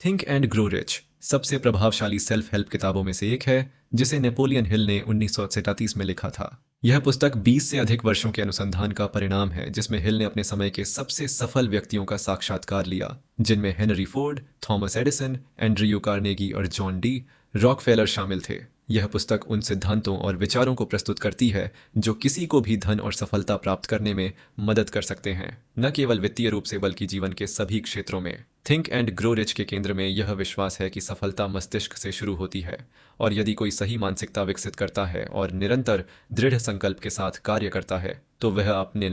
Think and grow rich सबसे प्रभावशाली self help किताबों में से एक है, जिसे नेपोलियन हिल ने 1937 में लिखा था। यह पुस्तक 20 से अधिक वर्षों के अनुसंधान का परिणाम है, जिसमें हिल ने अपने समय के सबसे सफल व्यक्तियों का साक्षात्कार लिया, जिनमें Henry Ford, Thomas Edison, Andrew Carnegie और जॉन डी रॉकफेलर शामिल थे। यह पुस्तक उन सिद्धांतों और विचारों को प्रस्तुत करती है जो किसी को भी धन और सफलता प्राप्त करने में मदद कर सकते हैं, न केवल वित्तीय रूप से बल्कि जीवन के सभी क्षेत्रों में। थिंक एंड ग्रो रिच के केंद्र में यह विश्वास है कि सफलता मस्तिष्क से शुरू होती है, और यदि कोई सही मानसिकता विकसित करता है और निरंतर दृढ़ संकल्प के साथ कार्य करता है, तो वह अपने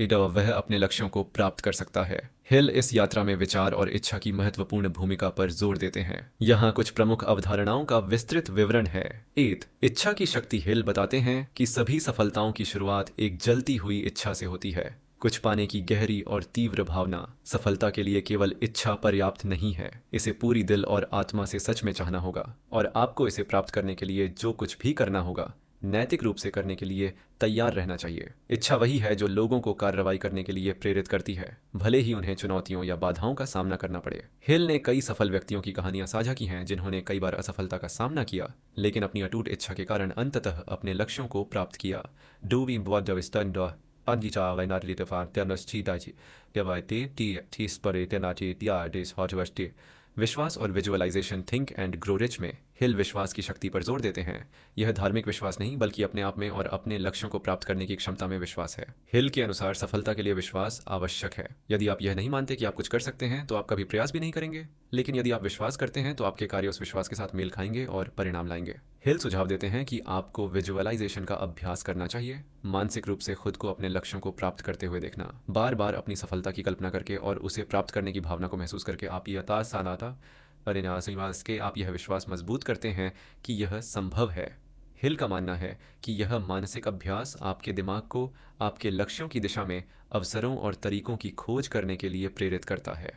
वह अपने लक्ष्यों को प्राप्त कर सकता है। हिल इस यात्रा में विचार और इच्छा की महत्वपूर्ण भूमिका पर जोर देते हैं। यहाँ कुछ प्रमुख अवधारणाओं का विस्तृत विवरण है। इच्छा की शक्ति। हिल बताते हैं कि सभी सफलताओं की शुरुआत एक जलती हुई इच्छा से होती है। कुछ पाने की गहरी और तीव्र भावना। सफलता के लिए केवल इच्छा पर्याप्त नहीं है, इसे पूरी दिल और आत्मा से सच में चाहना होगा, और आपको इसे प्राप्त करने के लिए जो कुछ भी करना होगा, नैतिक रूप से करने के लिए तैयार रहना चाहिए। इच्छा वही है जो लोगों को कार्रवाई करने के लिए प्रेरित करती है, भले ही उन्हें चुनौतियों या बाधाओं का सामना करना पड़े। हिल ने कई सफल व्यक्तियों की कहानियां साझा की हैं, जिन्होंने कई बार असफलता का सामना किया, लेकिन अपनी अटूट इच्छा के कारण अंततः अपने लक्ष्यों को प्राप्त किया। विश्वास और visualization. Think and grow rich में हिल विश्वास की शक्ति पर जोर देते हैं। यह धार्मिक विश्वास नहीं, बल्कि अपने आप में और अपने लक्ष्यों को प्राप्त करने की क्षमता में विश्वास है। हिल के अनुसार सफलता के लिए विश्वास आवश्यक है। यदि आप यह नहीं मानते कि आप कुछ कर सकते हैं, तो आप कभी प्रयास भी नहीं करेंगे। लेकिन यदि आप विश्वास करते हैं, तो आपके कार्य उस विश्वास के साथ मेल खाएंगे और परिणाम लाएंगे। हिल सुझाव देते हैं कि आपको विजुअलाइजेशन का अभ्यास करना चाहिए, मानसिक रूप से खुद को अपने लक्ष्यों को प्राप्त करते हुए देखना। बार बार अपनी सफलता की कल्पना करके और उसे प्राप्त करने की भावना को महसूस करके आप यह विश्वास मजबूत करते हैं कि यह संभव है। हिल का मानना है कि यह मानसिक अभ्यास आपके दिमाग को आपके लक्ष्यों की दिशा में अवसरों और तरीकों की खोज करने के लिए प्रेरित करता है।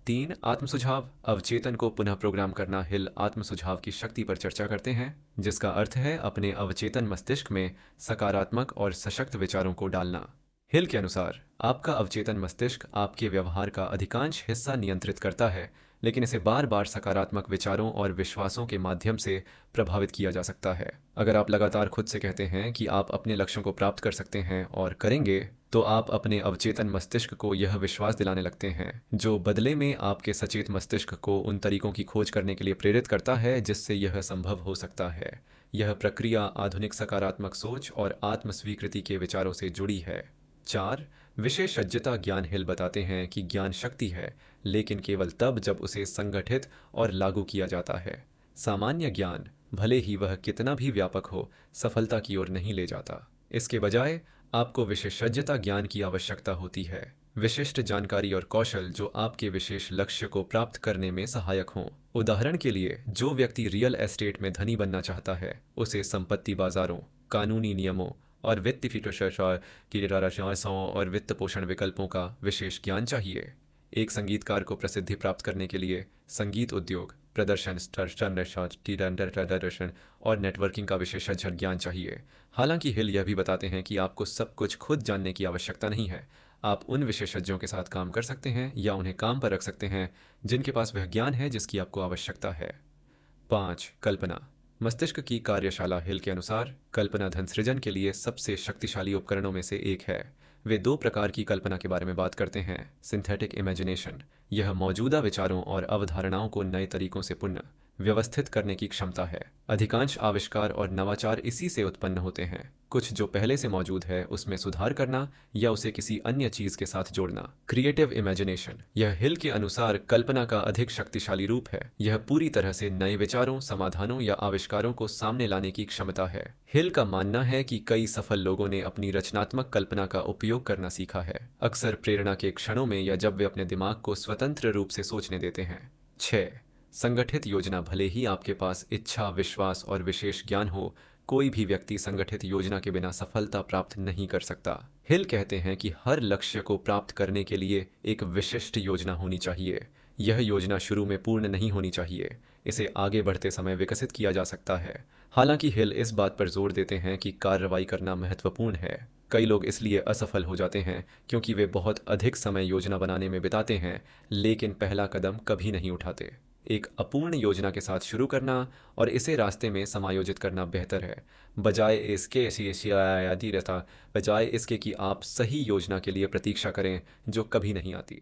3 आत्म सुझाव। अवचेतन को पुनः प्रोग्राम करना। हिल आत्म सुझाव की शक्ति पर चर्चा करते हैं, जिसका अर्थ है अपने अवचेतन मस्तिष्क में सकारात्मक और सशक्त विचारों को डालना। हिल के अनुसार आपका अवचेतन मस्तिष्क आपके व्यवहार का अधिकांश हिस्सा नियंत्रित करता है, लेकिन इसे बार बार सकारात्मक विचारों और विश्वासों के माध्यम से प्रभावित किया जा सकता है। अगर आप लगातार खुद से कहते हैं कि आप अपने लक्ष्यों को प्राप्त कर सकते हैं और करेंगे, तो आप अपने अवचेतन मस्तिष्क को यह विश्वास दिलाने लगते हैं, जो बदले में आपके सचेत मस्तिष्क को उन तरीकों की खोज करने के लिए प्रेरित करता है जिससे यह संभव हो सकता है। यह प्रक्रिया आधुनिक सकारात्मक सोच और आत्म स्वीकृति के विचारों से जुड़ी है। 4 विशेषज्ञता ज्ञान। हिल बताते हैं कि ज्ञान शक्ति है, लेकिन केवल तब जब उसे संगठित और लागू किया जाता है। सामान्य ज्ञान, भले ही वह कितना भी व्यापक हो, सफलता की ओर नहीं ले जाता। इसके बजाय आपको विशेषज्ञता ज्ञान की आवश्यकता होती है। विशिष्ट जानकारी और कौशल जो आपके विशेष लक्ष्य को प्राप्त करने में सहायक हों। उदाहरण के लिए, जो व्यक्ति रियल एस्टेट में धनी बनना चाहता है, उसे संपत्ति बाजारों, कानूनी नियमों और और वित्त पोषण विकल्पों का विशेष ज्ञान चाहिए। एक संगीतकार को प्रसिद्धि प्राप्त करने के लिए संगीत उद्योग, प्रदर्शन और नेटवर्किंग का विशेषज्ञ ज्ञान चाहिए। हालांकि हिल यह भी बताते हैं कि आपको सब कुछ खुद जानने की आवश्यकता नहीं है। आप उन विशेषज्ञों के साथ काम कर सकते हैं या उन्हें काम पर रख सकते हैं जिनके पास वह ज्ञान है जिसकी आपको आवश्यकता है। 5 कल्पना। मस्तिष्क की कार्यशाला। हिल के अनुसार कल्पना धन सृजन के लिए सबसे शक्तिशाली उपकरणों में से एक है। वे 2 प्रकार की कल्पना के बारे में बात करते हैं। सिंथेटिक इमेजिनेशन, यह मौजूदा विचारों और अवधारणाओं को नए तरीकों से पुनः व्यवस्थित करने की क्षमता है। अधिकांश आविष्कार और नवाचार इसी से उत्पन्न होते हैं। कुछ जो पहले से मौजूद है उसमें सुधार करना या उसे किसी अन्य चीज के साथ जोड़ना। क्रिएटिव इमेजिनेशन, यह हिल के अनुसार कल्पना का अधिक शक्तिशाली रूप है। यह पूरी तरह से नए विचारों, समाधानों या आविष्कारों को सामने लाने की क्षमता है। हिल का मानना है कि कई सफल लोगों ने अपनी रचनात्मक कल्पना का उपयोग करना सीखा है, अक्सर प्रेरणा के क्षणों में या जब वे अपने दिमाग को स्वतंत्र रूप से सोचने देते हैं। 6 संगठित योजना। भले ही आपके पास इच्छा, विश्वास और विशेष ज्ञान हो, कोई भी व्यक्ति संगठित योजना के बिना सफलता प्राप्त नहीं कर सकता। हिल कहते हैं कि हर लक्ष्य को प्राप्त करने के लिए एक विशिष्ट योजना होनी चाहिए। यह योजना शुरू में पूर्ण नहीं होनी चाहिए, इसे आगे बढ़ते समय विकसित किया जा सकता है। हालांकि हिल इस बात पर जोर देते हैं कि कार्रवाई करना महत्वपूर्ण है। कई लोग इसलिए असफल हो जाते हैं क्योंकि वे बहुत अधिक समय योजना बनाने में बिताते हैं लेकिन पहला कदम कभी नहीं उठाते। एक अपूर्ण योजना के साथ शुरू करना और इसे रास्ते में समायोजित करना बेहतर है, बजाय इसके कि आप सही योजना के लिए प्रतीक्षा करें जो कभी नहीं आती।